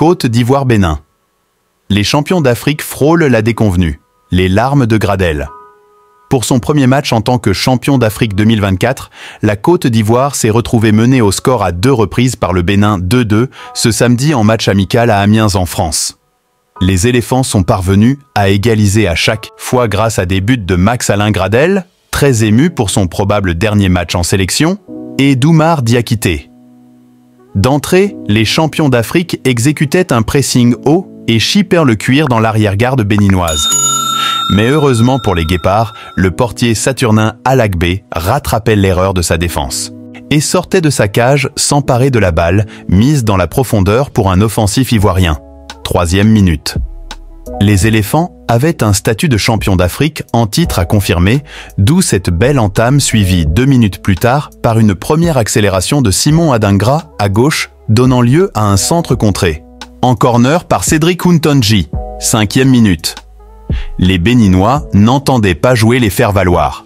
Côte d'Ivoire-Bénin. Les champions d'Afrique frôlent la déconvenue. Les larmes de Gradel. Pour son premier match en tant que champion d'Afrique 2024, la Côte d'Ivoire s'est retrouvée menée au score à 2 reprises par le Bénin 2-2 ce samedi en match amical à Amiens en France. Les éléphants sont parvenus à égaliser à chaque fois grâce à des buts de Max-Alain Gradel, très ému pour son probable dernier match en sélection, et d'Oumar Diakité. D'entrée, les champions d'Afrique exécutaient un pressing haut et chippèrent le cuir dans l'arrière-garde béninoise. Mais heureusement pour les Guépards, le portier Saturnin Alakbé rattrapait l'erreur de sa défense et sortait de sa cage s'emparer de la balle, mise dans la profondeur pour un offensif ivoirien. 3e minute. Les éléphants avaient un statut de champion d'Afrique en titre à confirmer, d'où cette belle entame suivie 2 minutes plus tard par une première accélération de Simon Adingra à gauche, donnant lieu à un centre contré. En corner par Cédric Untonji, 5e minute. Les Béninois n'entendaient pas jouer les faire-valoir.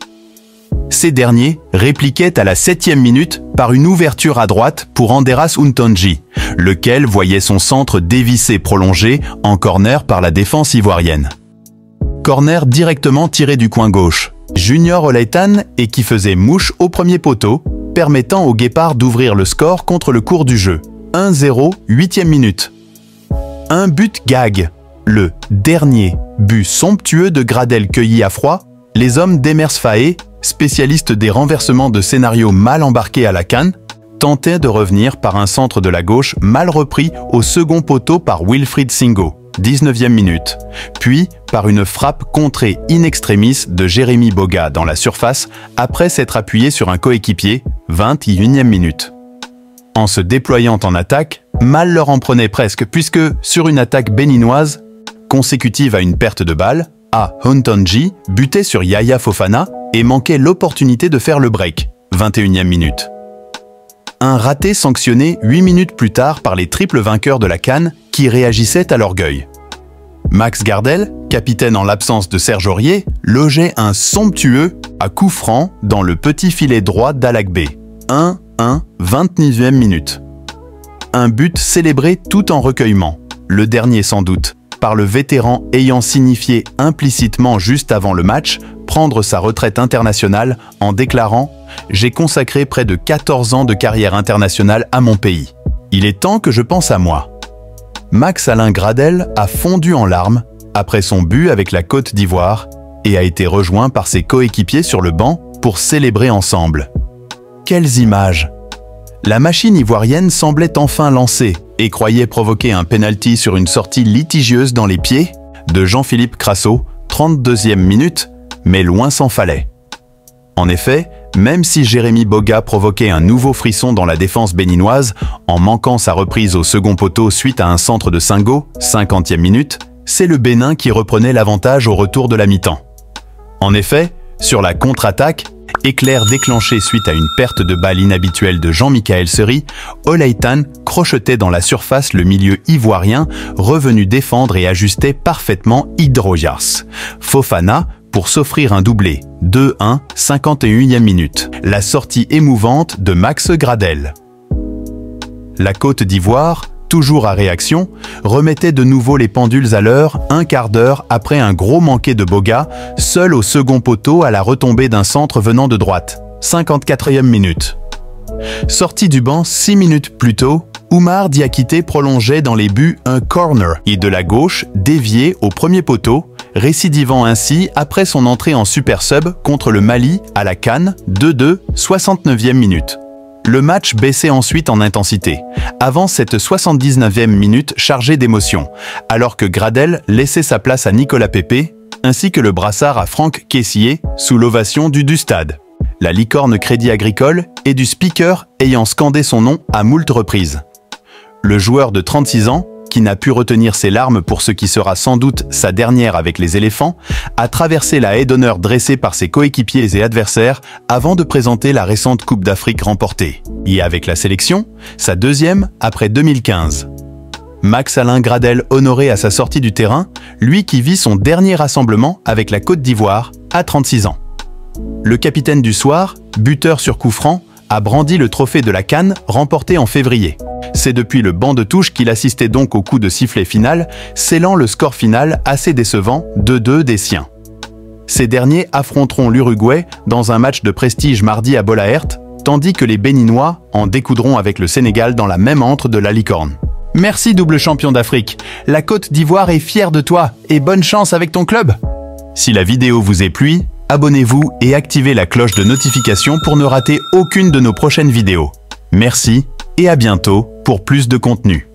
Ces derniers répliquaient à la 7e minute par une ouverture à droite pour Anderas Untonji, lequel voyait son centre dévissé prolongé en corner par la défense ivoirienne. Corner directement tiré du coin gauche. Junior Olaitan et qui faisait mouche au premier poteau, permettant aux Guépards d'ouvrir le score contre le cours du jeu. 1-0, 8e minute. Un but gag. Le dernier but somptueux de Gradel cueilli à froid, les hommes d'Emers Faé, spécialistes des renversements de scénarios mal embarqués à la CAN, tentaient de revenir par un centre de la gauche mal repris au second poteau par Wilfried Singo, 19e minute, puis par une frappe contrée in extremis de Jérémy Boga dans la surface après s'être appuyé sur un coéquipier, 21e minute. En se déployant en attaque, mal leur en prenait presque puisque, sur une attaque béninoise, consécutive à une perte de balle, Untonji butait sur Yaya Fofana et manquait l'opportunité de faire le break, 21e minute. Un raté sanctionné 8 minutes plus tard par les triples vainqueurs de la CAN qui réagissaient à l'orgueil. Max Gradel, capitaine en l'absence de Serge Aurier, logeait un somptueux à coup franc dans le petit filet droit d'Alakbé. 1-1, 29e minute. Un but célébré tout en recueillement, le dernier sans doute, par le vétéran ayant signifié implicitement juste avant le match prendre sa retraite internationale en déclarant « J'ai consacré près de 14 ans de carrière internationale à mon pays. Il est temps que je pense à moi ». Max-Alain Gradel a fondu en larmes après son but avec la Côte d'Ivoire et a été rejoint par ses coéquipiers sur le banc pour célébrer ensemble. Quelles images! La machine ivoirienne semblait enfin lancée et croyait provoquer un penalty sur une sortie litigieuse dans les pieds de Jean-Philippe Crasso, 32e minute, mais loin s'en fallait. En effet, même si Jérémy Boga provoquait un nouveau frisson dans la défense béninoise en manquant sa reprise au second poteau suite à un centre de Singo, 50e minute, c'est le Bénin qui reprenait l'avantage au retour de la mi-temps. En effet, sur la contre-attaque, éclair déclenché suite à une perte de balle inhabituelle de Jean-Michaël Seri, Olaitan crochetait dans la surface le milieu ivoirien, revenu défendre et ajustait parfaitement Hydrojas. Fofana pour s'offrir un doublé, 2-1, 51e minute. La sortie émouvante de Max Gradel. La Côte d'Ivoire, toujours à réaction, remettait de nouveau les pendules à l'heure un quart d'heure après un gros manqué de Boga, seul au second poteau à la retombée d'un centre venant de droite, 54e minute. Sorti du banc 6 minutes plus tôt, Oumar Diakité prolongeait dans les buts un corner et de la gauche dévié au premier poteau, récidivant ainsi après son entrée en super sub contre le Mali à la CAN, 2-2, 69e minute. Le match baissait ensuite en intensité, avant cette 79e minute chargée d'émotion, alors que Gradel laissait sa place à Nicolas Pépé, ainsi que le brassard à Franck Kessié, sous l'ovation du stade. La licorne Crédit Agricole et du speaker ayant scandé son nom à moult reprises. Le joueur de 36 ans, qui n'a pu retenir ses larmes pour ce qui sera sans doute sa dernière avec les éléphants, a traversé la haie d'honneur dressée par ses coéquipiers et adversaires avant de présenter la récente Coupe d'Afrique remportée. Et avec la sélection, sa deuxième après 2015. Max-Alain Gradel honoré à sa sortie du terrain, lui qui vit son dernier rassemblement avec la Côte d'Ivoire à 36 ans. Le capitaine du soir, buteur sur coup franc, a brandi le trophée de la CAN remporté en février. C'est depuis le banc de touche qu'il assistait donc au coup de sifflet final, scellant le score final assez décevant 2-2 des siens. Ces derniers affronteront l'Uruguay dans un match de prestige mardi à Bolaert, tandis que les Béninois en découdront avec le Sénégal dans la même antre de la Licorne. Merci double champion d'Afrique, la Côte d'Ivoire est fière de toi et bonne chance avec ton club. Si la vidéo vous est plu, abonnez-vous et activez la cloche de notification pour ne rater aucune de nos prochaines vidéos. Merci et à bientôt pour plus de contenu.